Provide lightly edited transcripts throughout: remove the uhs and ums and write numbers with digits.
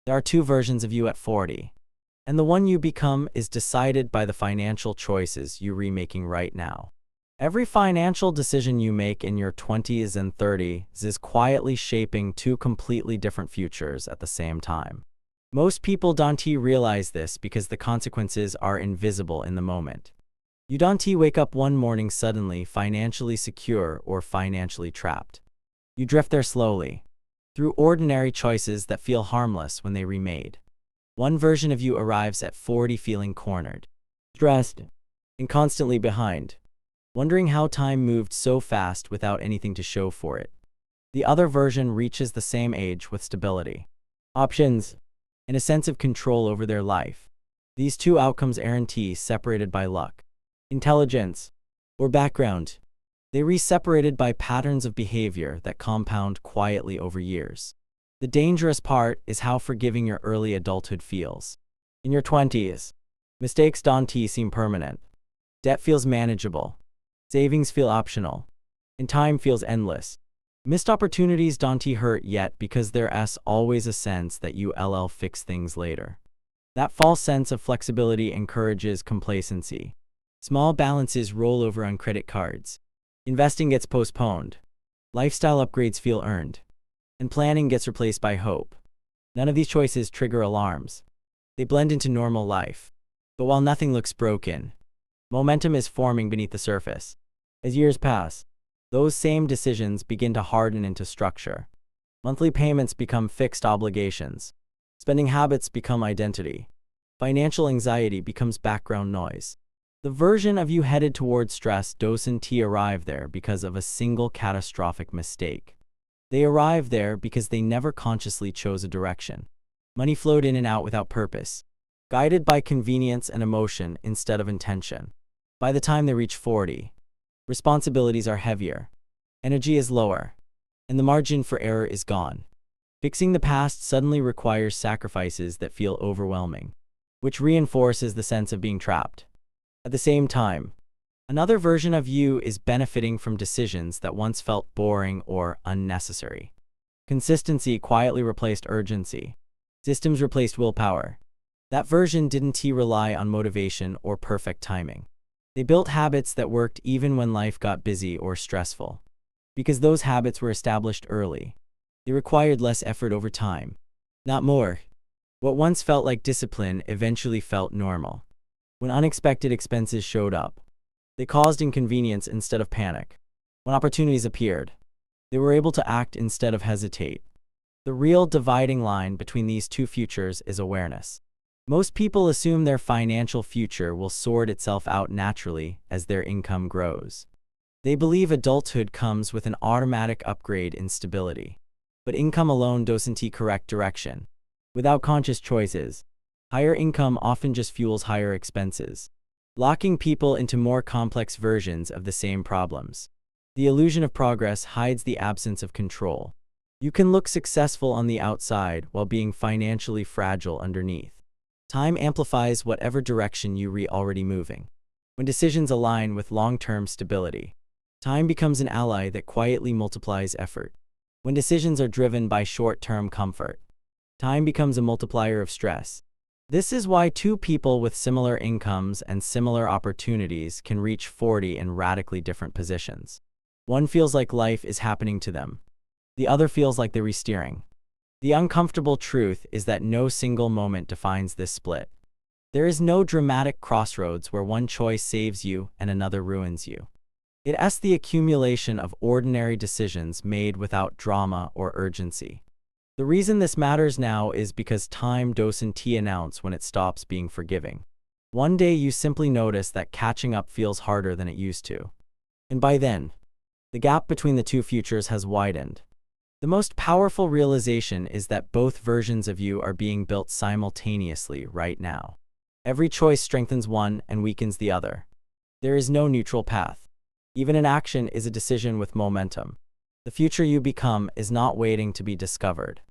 There are two versions of you at 40, and the one you become is decided by the financial choices you're remaking right now. Every financial decision you make in your 20s and 30s is quietly shaping two completely different futures at the same time. Most people don't realize this because the consequences are invisible in the moment. You don't wake up one morning suddenly financially secure or financially trapped. You drift there slowly, through ordinary choices that feel harmless when they remade. One version of you arrives at 40 feeling cornered, stressed, and constantly behind, wondering how time moved so fast without anything to show for it. The other version reaches the same age with stability, options, and a sense of control over their life. These two outcomes aren't separated by luck, intelligence, or background. They're separated by patterns of behavior that compound quietly over years. The dangerous part is how forgiving your early adulthood feels. In your 20s, mistakes don't seem permanent. Debt feels manageable. Savings feel optional. And time feels endless. Missed opportunities don't hurt yet because there's always a sense that you'll fix things later. That false sense of flexibility encourages complacency. Small balances roll over on credit cards. Investing gets postponed. Lifestyle upgrades feel earned. And planning gets replaced by hope. None of these choices trigger alarms. They blend into normal life. But while nothing looks broken, momentum is forming beneath the surface. As years pass, those same decisions begin to harden into structure. Monthly payments become fixed obligations. Spending habits become identity. Financial anxiety becomes background noise. The version of you headed towards stress doesn't arrive there because of a single catastrophic mistake. They arrive there because they never consciously chose a direction. Money flowed in and out without purpose, guided by convenience and emotion instead of intention. By the time they reach 40, responsibilities are heavier, energy is lower, and the margin for error is gone. Fixing the past suddenly requires sacrifices that feel overwhelming, which reinforces the sense of being trapped. At the same time, another version of you is benefiting from decisions that once felt boring or unnecessary. Consistency quietly replaced urgency. Systems replaced willpower. That version didn't rely on motivation or perfect timing. They built habits that worked even when life got busy or stressful. Because those habits were established early, they required less effort over time, not more. What once felt like discipline eventually felt normal. When unexpected expenses showed up, they caused inconvenience instead of panic. When opportunities appeared, they were able to act instead of hesitate. The real dividing line between these two futures is awareness. Most people assume their financial future will sort itself out naturally as their income grows. They believe adulthood comes with an automatic upgrade in stability. But income alone doesn't correct direction. Without conscious choices, higher income often just fuels higher expenses, locking people into more complex versions of the same problems. The illusion of progress hides the absence of control. You can look successful on the outside while being financially fragile underneath. Time amplifies whatever direction you're already moving. When decisions align with long-term stability, time becomes an ally that quietly multiplies effort. When decisions are driven by short-term comfort, time becomes a multiplier of stress. This is why two people with similar incomes and similar opportunities can reach 40 in radically different positions. One feels like life is happening to them. The other feels like they're re-steering. The uncomfortable truth is that no single moment defines this split. There is no dramatic crossroads where one choice saves you and another ruins you. It's the accumulation of ordinary decisions made without drama or urgency. The reason this matters now is because time doesn't announce when it stops being forgiving. One day you simply notice that catching up feels harder than it used to. And by then, the gap between the two futures has widened. The most powerful realization is that both versions of you are being built simultaneously right now. Every choice strengthens one and weakens the other. There is no neutral path. Even inaction is a decision with momentum. The future you become is not waiting to be discovered.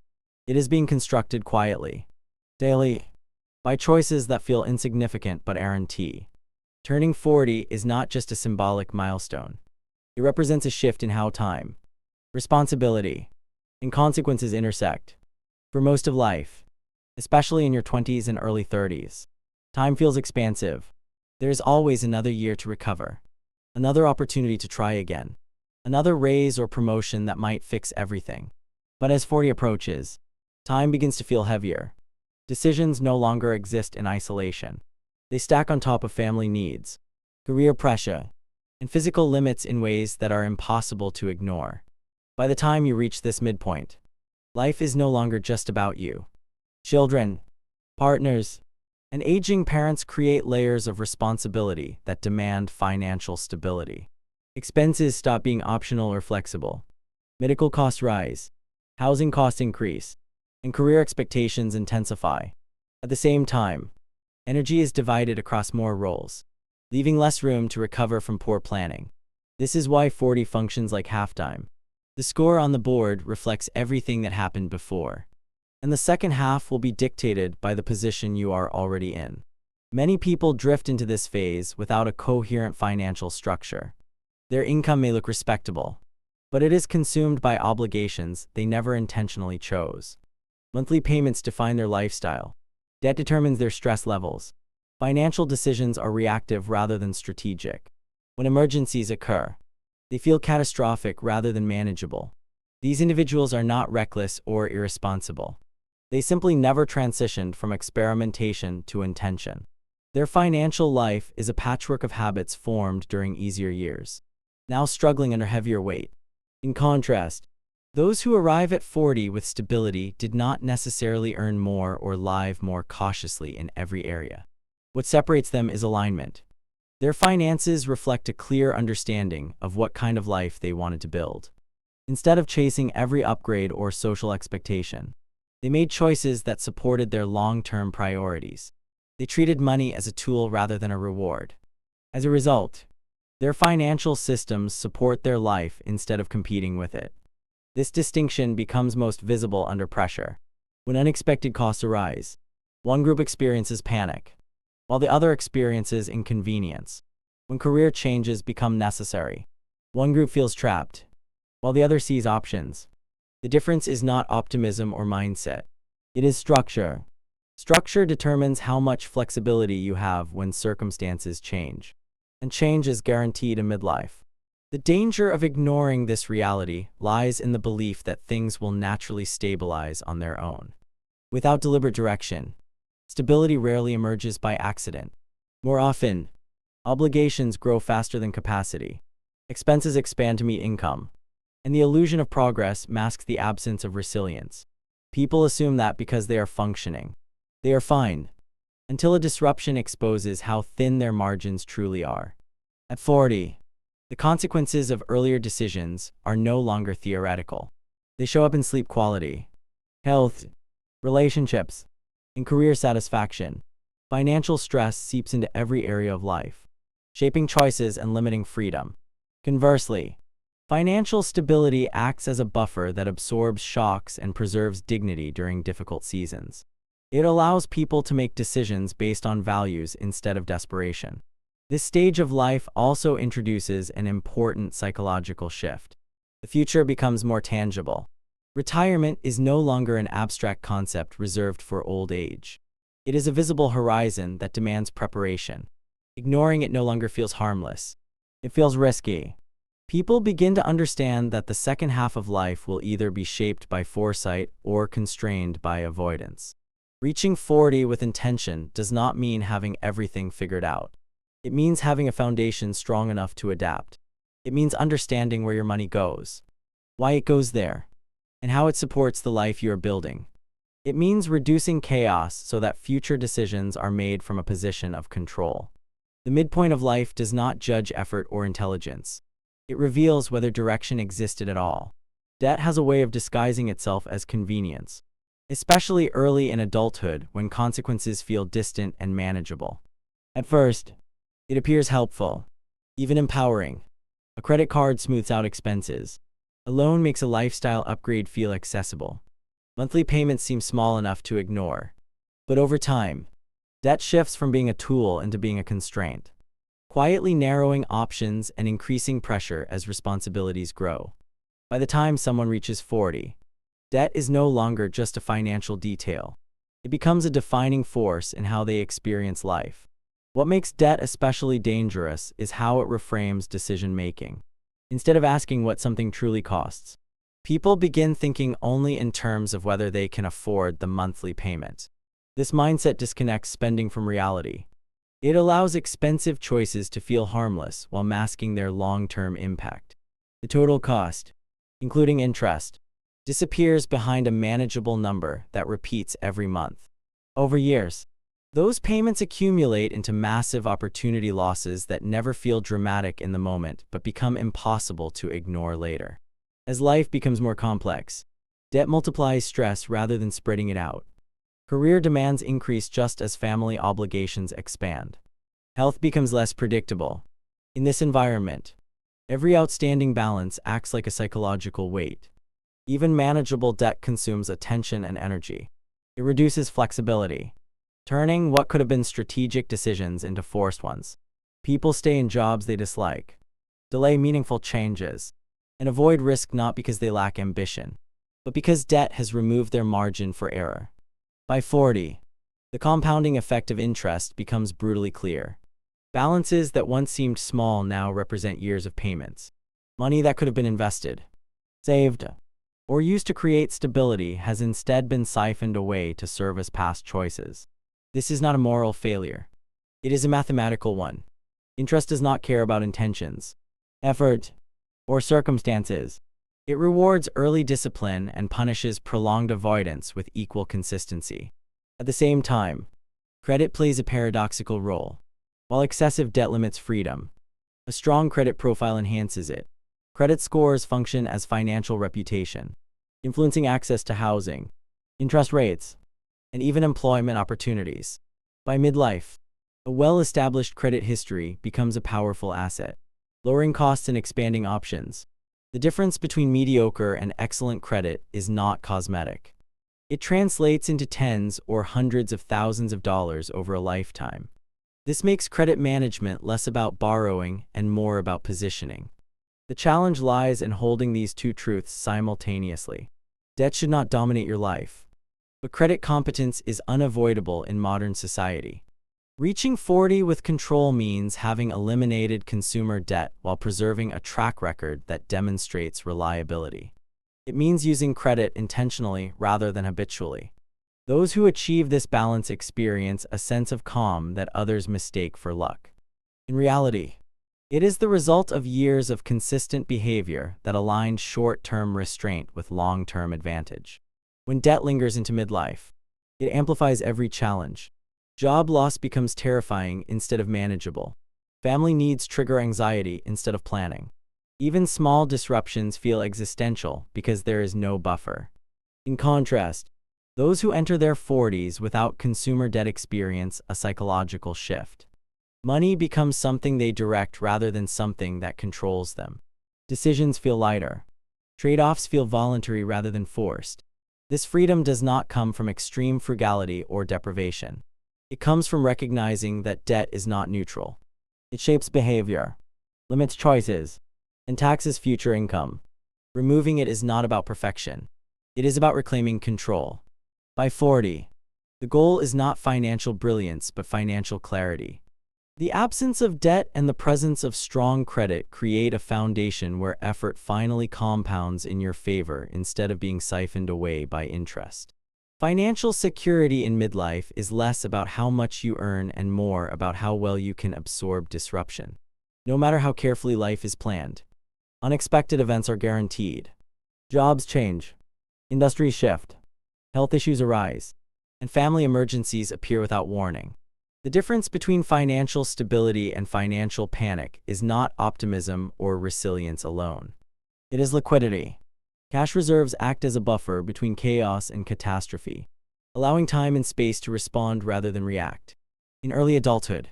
It is being constructed quietly, daily, by choices that feel insignificant but aren't. Turning 40 is not just a symbolic milestone. It represents a shift in how time, responsibility, and consequences intersect. For most of life, especially in your 20s and early 30s. Time feels expansive. There is always another year to recover, another opportunity to try again, another raise or promotion that might fix everything. But as 40 approaches, time begins to feel heavier. Decisions no longer exist in isolation. They stack on top of family needs, career pressure, and physical limits in ways that are impossible to ignore. By the time you reach this midpoint, life is no longer just about you. Children, partners, and aging parents create layers of responsibility that demand financial stability. Expenses stop being optional or flexible. Medical costs rise, housing costs increase, and career expectations intensify. At the same time, energy is divided across more roles, leaving less room to recover from poor planning. This is why 40 functions like halftime. The score on the board reflects everything that happened before, and the second half will be dictated by the position you are already in. Many people drift into this phase without a coherent financial structure. Their income may look respectable, but it is consumed by obligations they never intentionally chose. Monthly payments define their lifestyle. Debt determines their stress levels. Financial decisions are reactive rather than strategic. When emergencies occur, they feel catastrophic rather than manageable. These individuals are not reckless or irresponsible. They simply never transitioned from experimentation to intention. Their financial life is a patchwork of habits formed during easier years, now struggling under heavier weight. In contrast, those who arrive at 40 with stability did not necessarily earn more or live more cautiously in every area. What separates them is alignment. Their finances reflect a clear understanding of what kind of life they wanted to build. Instead of chasing every upgrade or social expectation, they made choices that supported their long-term priorities. They treated money as a tool rather than a reward. As a result, their financial systems support their life instead of competing with it. This distinction becomes most visible under pressure. When unexpected costs arise, one group experiences panic, while the other experiences inconvenience. When career changes become necessary, one group feels trapped, while the other sees options. The difference is not optimism or mindset. It is structure. Structure determines how much flexibility you have when circumstances change, and change is guaranteed in midlife. The danger of ignoring this reality lies in the belief that things will naturally stabilize on their own. Without deliberate direction, stability rarely emerges by accident. More often, obligations grow faster than capacity. Expenses expand to meet income, and the illusion of progress masks the absence of resilience. People assume that because they are functioning, they are fine, until a disruption exposes how thin their margins truly are. At 40, the consequences of earlier decisions are no longer theoretical. They show up in sleep quality, health, relationships, and career satisfaction. Financial stress seeps into every area of life, shaping choices and limiting freedom. Conversely, financial stability acts as a buffer that absorbs shocks and preserves dignity during difficult seasons. It allows people to make decisions based on values instead of desperation. This stage of life also introduces an important psychological shift. The future becomes more tangible. Retirement is no longer an abstract concept reserved for old age. It is a visible horizon that demands preparation. Ignoring it no longer feels harmless. It feels risky. People begin to understand that the second half of life will either be shaped by foresight or constrained by avoidance. Reaching 40 with intention does not mean having everything figured out. It means having a foundation strong enough to adapt. It means understanding where your money goes, why it goes there, and how it supports the life you are building. It means reducing chaos so that future decisions are made from a position of control. The midpoint of life does not judge effort or intelligence. It reveals whether direction existed at all. Debt has a way of disguising itself as convenience, especially early in adulthood when consequences feel distant and manageable. At first, it appears helpful, even empowering. A credit card smooths out expenses. A loan makes a lifestyle upgrade feel accessible. Monthly payments seem small enough to ignore. But over time, debt shifts from being a tool into being a constraint, quietly narrowing options and increasing pressure as responsibilities grow. By the time someone reaches 40, debt is no longer just a financial detail. It becomes a defining force in how they experience life. What makes debt especially dangerous is how it reframes decision-making. Instead of asking what something truly costs, people begin thinking only in terms of whether they can afford the monthly payment. This mindset disconnects spending from reality. It allows expensive choices to feel harmless while masking their long-term impact. The total cost, including interest, disappears behind a manageable number that repeats every month. Over years, those payments accumulate into massive opportunity losses that never feel dramatic in the moment but become impossible to ignore later. As life becomes more complex, debt multiplies stress rather than spreading it out. Career demands increase just as family obligations expand. Health becomes less predictable. In this environment, every outstanding balance acts like a psychological weight. Even manageable debt consumes attention and energy. It reduces flexibility, turning what could have been strategic decisions into forced ones. People stay in jobs they dislike, delay meaningful changes, and avoid risk not because they lack ambition, but because debt has removed their margin for error. By 40, the compounding effect of interest becomes brutally clear. Balances that once seemed small now represent years of payments. Money that could have been invested, saved, or used to create stability has instead been siphoned away to serve as past choices. This is not a moral failure. It is a mathematical one. Interest does not care about intentions, effort, or circumstances. It rewards early discipline and punishes prolonged avoidance with equal consistency. At the same time, credit plays a paradoxical role. While excessive debt limits freedom, a strong credit profile enhances it. Credit scores function as financial reputation, influencing access to housing, interest rates, and even employment opportunities. By midlife, a well-established credit history becomes a powerful asset, lowering costs and expanding options. The difference between mediocre and excellent credit is not cosmetic. It translates into tens or hundreds of thousands of dollars over a lifetime. This makes credit management less about borrowing and more about positioning. The challenge lies in holding these two truths simultaneously. Debt should not dominate your life, but credit competence is unavoidable in modern society. Reaching 40 with control means having eliminated consumer debt while preserving a track record that demonstrates reliability. It means using credit intentionally rather than habitually. Those who achieve this balance experience a sense of calm that others mistake for luck. In reality, it is the result of years of consistent behavior that aligned short-term restraint with long-term advantage. When debt lingers into midlife, it amplifies every challenge. Job loss becomes terrifying instead of manageable. Family needs trigger anxiety instead of planning. Even small disruptions feel existential because there is no buffer. In contrast, those who enter their 40s without consumer debt experience a psychological shift. Money becomes something they direct rather than something that controls them. Decisions feel lighter. Trade-offs feel voluntary rather than forced. This freedom does not come from extreme frugality or deprivation. It comes from recognizing that debt is not neutral. It shapes behavior, limits choices, and taxes future income. Removing it is not about perfection. It is about reclaiming control. By 40, the goal is not financial brilliance but financial clarity. The absence of debt and the presence of strong credit create a foundation where effort finally compounds in your favor instead of being siphoned away by interest. Financial security in midlife is less about how much you earn and more about how well you can absorb disruption. No matter how carefully life is planned, unexpected events are guaranteed. Jobs change, industries shift, health issues arise, and family emergencies appear without warning. The difference between financial stability and financial panic is not optimism or resilience alone. It is liquidity. Cash reserves act as a buffer between chaos and catastrophe, allowing time and space to respond rather than react. In early adulthood,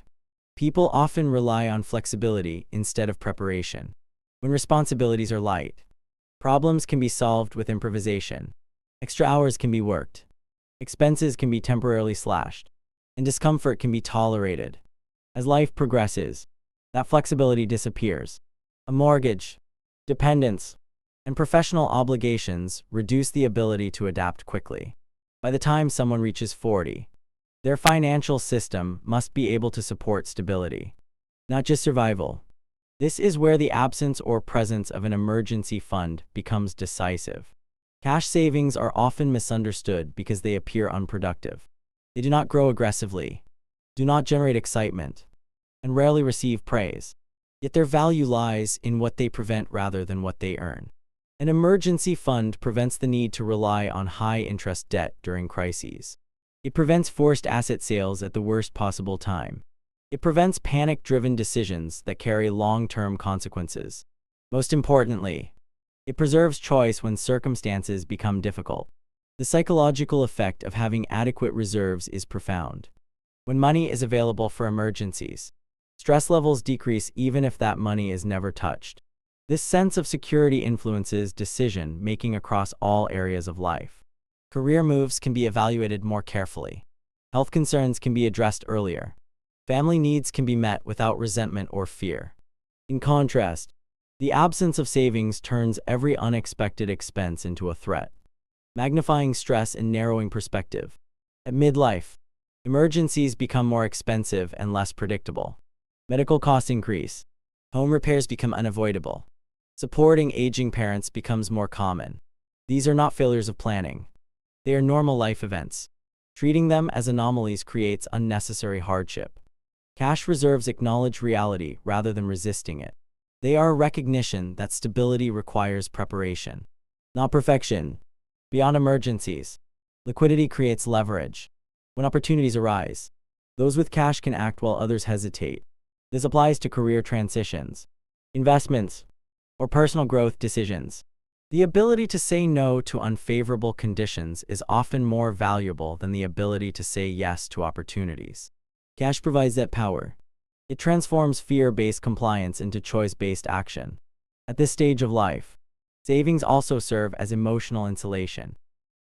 people often rely on flexibility instead of preparation. When responsibilities are light, problems can be solved with improvisation. Extra hours can be worked. Expenses can be temporarily slashed, and discomfort can be tolerated. As life progresses, that flexibility disappears. A mortgage, dependence, and professional obligations reduce the ability to adapt quickly. By the time someone reaches 40, their financial system must be able to support stability, not just survival. This is where the absence or presence of an emergency fund becomes decisive. Cash savings are often misunderstood because they appear unproductive. They do not grow aggressively, do not generate excitement, and rarely receive praise. Yet their value lies in what they prevent rather than what they earn. An emergency fund prevents the need to rely on high-interest debt during crises. It prevents forced asset sales at the worst possible time. It prevents panic-driven decisions that carry long-term consequences. Most importantly, it preserves choice when circumstances become difficult. The psychological effect of having adequate reserves is profound. When money is available for emergencies, stress levels decrease even if that money is never touched. This sense of security influences decision-making across all areas of life. Career moves can be evaluated more carefully. Health concerns can be addressed earlier. Family needs can be met without resentment or fear. In contrast, the absence of savings turns every unexpected expense into a threat, magnifying stress and narrowing perspective. At midlife, emergencies become more expensive and less predictable. Medical costs increase. Home repairs become unavoidable. Supporting aging parents becomes more common. These are not failures of planning. They are normal life events. Treating them as anomalies creates unnecessary hardship. Cash reserves acknowledge reality rather than resisting it. They are a recognition that stability requires preparation, not perfection. Beyond emergencies, liquidity creates leverage. When opportunities arise, those with cash can act while others hesitate. This applies to career transitions, investments, or personal growth decisions. The ability to say no to unfavorable conditions is often more valuable than the ability to say yes to opportunities. Cash provides that power. It transforms fear-based compliance into choice-based action. At this stage of life, savings also serve as emotional insulation.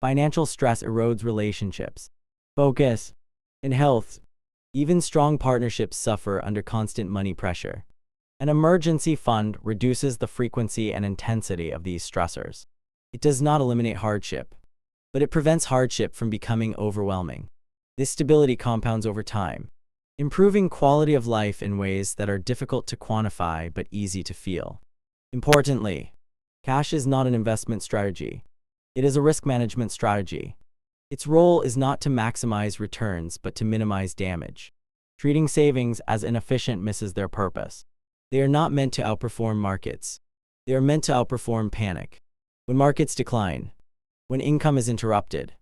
Financial stress erodes relationships, focus, and health. Even strong partnerships suffer under constant money pressure. An emergency fund reduces the frequency and intensity of these stressors. It does not eliminate hardship, but it prevents hardship from becoming overwhelming. This stability compounds over time, improving quality of life in ways that are difficult to quantify but easy to feel. Importantly, cash is not an investment strategy. It is a risk management strategy. Its role is not to maximize returns but to minimize damage. Treating savings as inefficient misses their purpose. They are not meant to outperform markets. They are meant to outperform panic. When markets decline, when income is interrupted,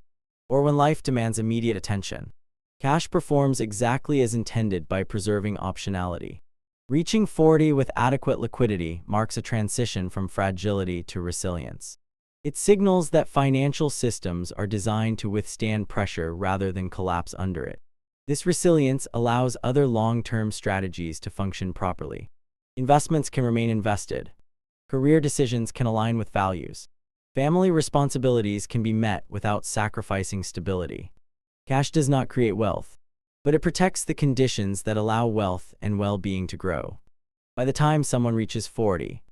or when life demands immediate attention, cash performs exactly as intended by preserving optionality. Reaching 40 with adequate liquidity marks a transition from fragility to resilience. It signals that financial systems are designed to withstand pressure rather than collapse under it. This resilience allows other long-term strategies to function properly. Investments can remain invested. Career decisions can align with values. Family responsibilities can be met without sacrificing stability. Cash does not create wealth, but it protects the conditions that allow wealth and well-being to grow. By the time someone reaches 40,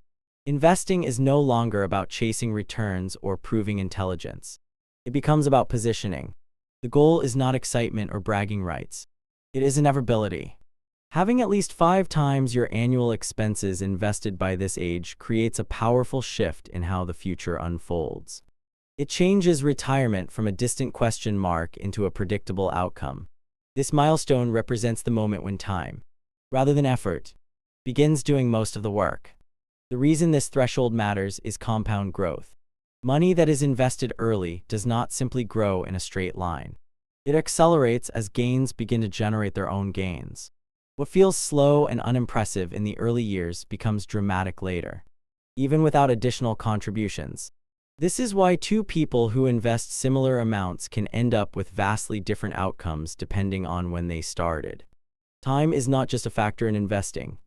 investing is no longer about chasing returns or proving intelligence. It becomes about positioning. The goal is not excitement or bragging rights. It is inevitability. Having at least 5 times your annual expenses invested by this age creates a powerful shift in how the future unfolds. It changes retirement from a distant question mark into a predictable outcome. This milestone represents the moment when time, rather than effort, begins doing most of the work. The reason this threshold matters is compound growth. Money that is invested early does not simply grow in a straight line. It accelerates as gains begin to generate their own gains. What feels slow and unimpressive in the early years becomes dramatic later, even without additional contributions. This is why two people who invest similar amounts can end up with vastly different outcomes depending on when they started. Time is not just a factor in investing.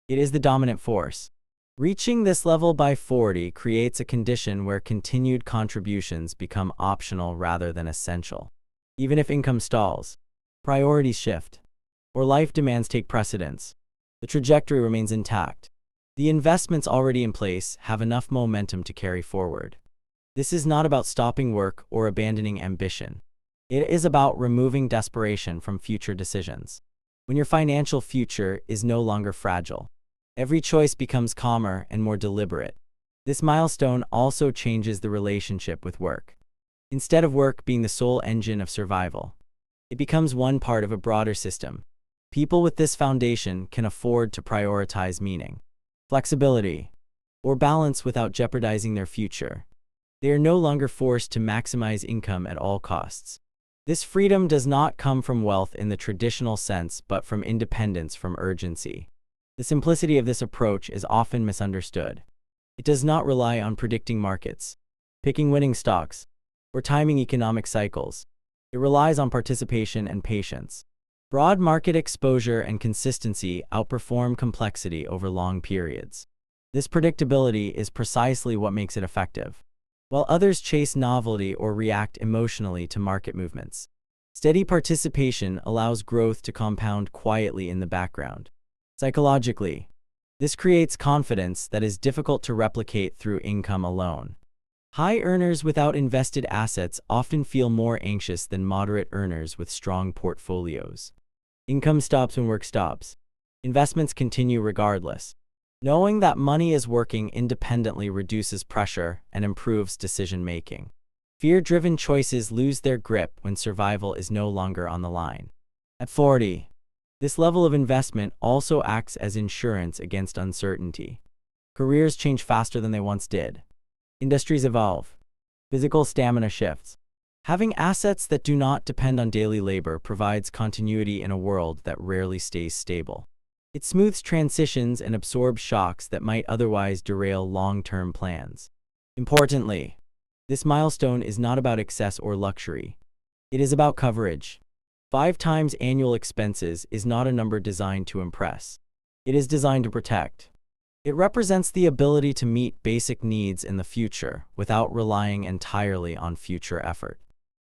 It is the dominant force. Reaching this level by 40 creates a condition where continued contributions become optional rather than essential. Even if income stalls, priorities shift, or life demands take precedence, the trajectory remains intact. The investments already in place have enough momentum to carry forward. This is not about stopping work or abandoning ambition. It is about removing desperation from future decisions. When your financial future is no longer fragile, every choice becomes calmer and more deliberate. This milestone also changes the relationship with work. Instead of work being the sole engine of survival, it becomes one part of a broader system. People with this foundation can afford to prioritize meaning, flexibility, or balance without jeopardizing their future. They are no longer forced to maximize income at all costs. This freedom does not come from wealth in the traditional sense, but from independence from urgency. The simplicity of this approach is often misunderstood. It does not rely on predicting markets, picking winning stocks, or timing economic cycles. It relies on participation and patience. Broad market exposure and consistency outperform complexity over long periods. This predictability is precisely what makes it effective. While others chase novelty or react emotionally to market movements, steady participation allows growth to compound quietly in the background. Psychologically, this creates confidence that is difficult to replicate through income alone. High earners without invested assets often feel more anxious than moderate earners with strong portfolios. Income stops when work stops. Investments continue regardless. Knowing that money is working independently reduces pressure and improves decision-making. Fear-driven choices lose their grip when survival is no longer on the line. At 40, this level of investment also acts as insurance against uncertainty. Careers change faster than they once did. Industries evolve. Physical stamina shifts. Having assets that do not depend on daily labor provides continuity in a world that rarely stays stable. It smooths transitions and absorbs shocks that might otherwise derail long-term plans. Importantly, this milestone is not about excess or luxury. It is about coverage. 5 times annual expenses is not a number designed to impress. It is designed to protect. It represents the ability to meet basic needs in the future without relying entirely on future effort.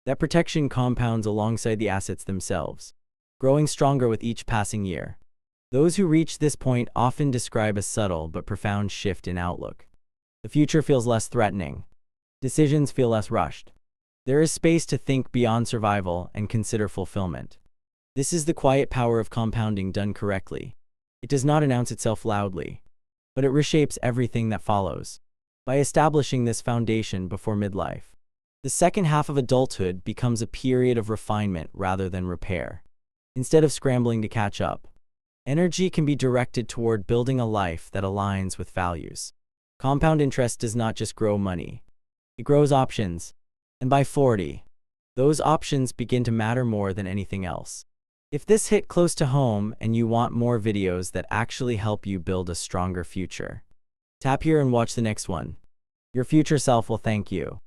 That protection compounds alongside the assets themselves, growing stronger with each passing year. Those who reach this point often describe a subtle but profound shift in outlook. The future feels less threatening. Decisions feel less rushed. There is space to think beyond survival and consider fulfillment. This is the quiet power of compounding done correctly. It does not announce itself loudly, but it reshapes everything that follows. By establishing this foundation before midlife, the second half of adulthood becomes a period of refinement rather than repair. Instead of scrambling to catch up, energy can be directed toward building a life that aligns with values. Compound interest does not just grow money. It grows options. And by 40, those options begin to matter more than anything else. If this hit close to home and you want more videos that actually help you build a stronger future, tap here and watch the next one. Your future self will thank you.